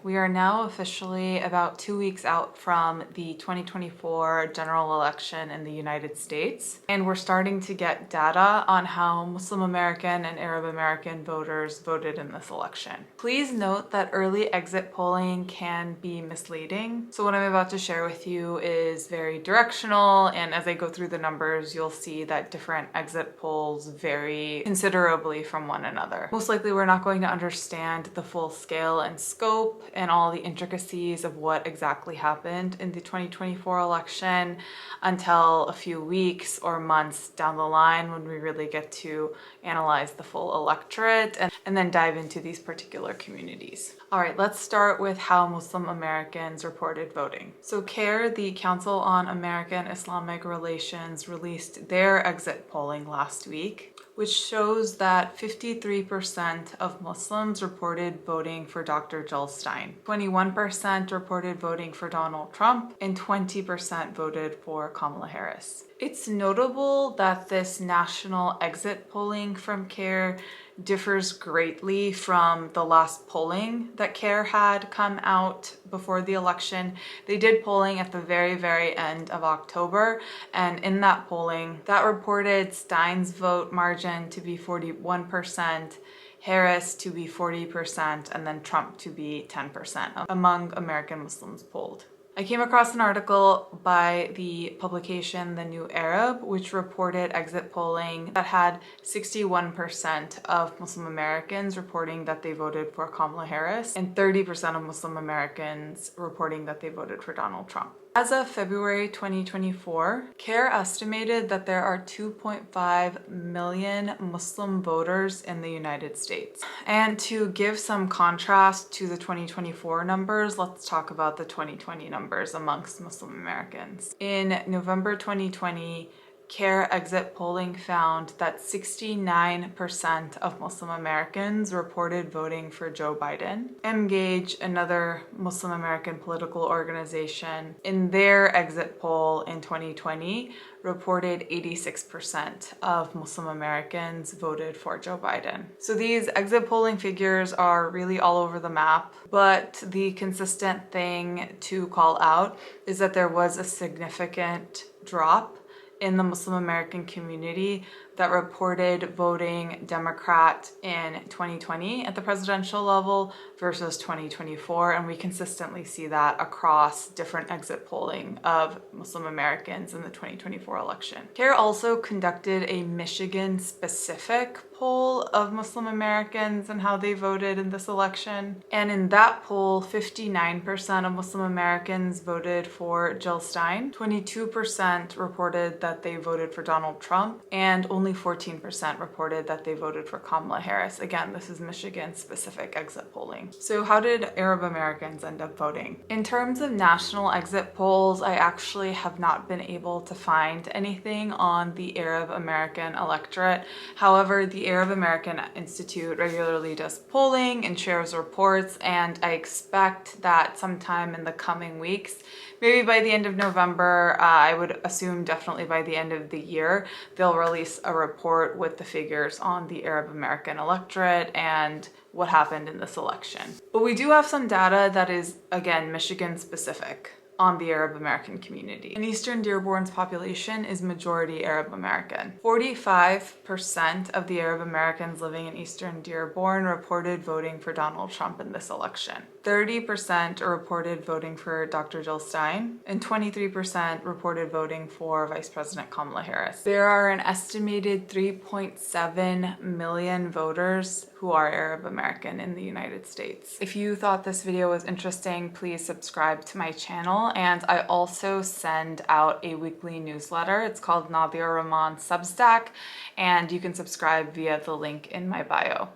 we are now officially about 2 weeks out from the 2024 general election in the United States, and we're starting to get data on how Muslim American and Arab American voters voted in this election. Please note that early exit polling can be misleading. So what I'm about to share with you is very directional, and as I go through the numbers, you'll see that different exit polls vary considerably from one another. Most likely we're not going to understand the full scale and scope and all the intricacies of what exactly happened in the 2024 election until a few weeks or months down the line when we really get to analyze the full electorate and then dive into these particular communities. All right, let's start with how Muslim Americans reported voting. So CAIR, the Council on American-Islamic Relations, released their exit polling last week, which shows that 53% of Muslims reported voting for Dr. Stein, 21% reported voting for Donald Trump, and 20% voted for Kamala Harris. It's notable that this national exit polling from CAIR differs greatly from the last polling that CAIR had come out before the election. They did polling at the very end of October, and in that polling, that reported Stein's vote margin to be 41%, Harris to be 40%, and then Trump to be 10% among American Muslims polled. I came across an article by the publication The New Arab, which reported exit polling that had 61% of Muslim Americans reporting that they voted for Kamala Harris and 30% of Muslim Americans reporting that they voted for Donald Trump. As of February 2024, CAIR estimated that there are 2.5 million Muslim voters in the United States. And to give some contrast to the 2024 numbers, let's talk about the 2020 numbers amongst Muslim Americans. In November 2020, CAIR exit polling found that 69% of Muslim Americans reported voting for Joe Biden. Mgage, another Muslim American political organization, in their exit poll in 2020, reported 86% of Muslim Americans voted for Joe Biden. So these exit polling figures are really all over the map, but the consistent thing to call out is that there was a significant drop in the Muslim American community that reported voting Democrat in 2020 at the presidential level versus 2024, and we consistently see that across different exit polling of Muslim Americans in the 2024 election. CAIR also conducted a Michigan-specific poll of Muslim Americans and how they voted in this election, and in that poll, 59% of Muslim Americans voted for Jill Stein, 22% reported that they voted for Donald Trump, and only 14% reported that they voted for Kamala Harris. Again, this is Michigan-specific exit polling. So how did Arab Americans end up voting? In terms of national exit polls, I actually have not been able to find anything on the Arab American electorate. However, the Arab American Institute regularly does polling and shares reports, and I expect that sometime in the coming weeks, maybe by the end of November, I would assume definitely by the end of the year, they'll release a report with the figures on the Arab American electorate and what happened in this election. But we do have some data that is, again, Michigan specific on the Arab American community. And Eastern Dearborn's population is majority Arab American. 45% of the Arab Americans living in Eastern Dearborn reported voting for Donald Trump in this election. 30% reported voting for Dr. Jill Stein, and 23% reported voting for Vice President Kamala Harris. There are an estimated 3.7 million voters who are Arab American in the United States. If you thought this video was interesting, please subscribe to my channel, and I also send out a weekly newsletter. It's called Nadia Rahman Substack, and you can subscribe via the link in my bio.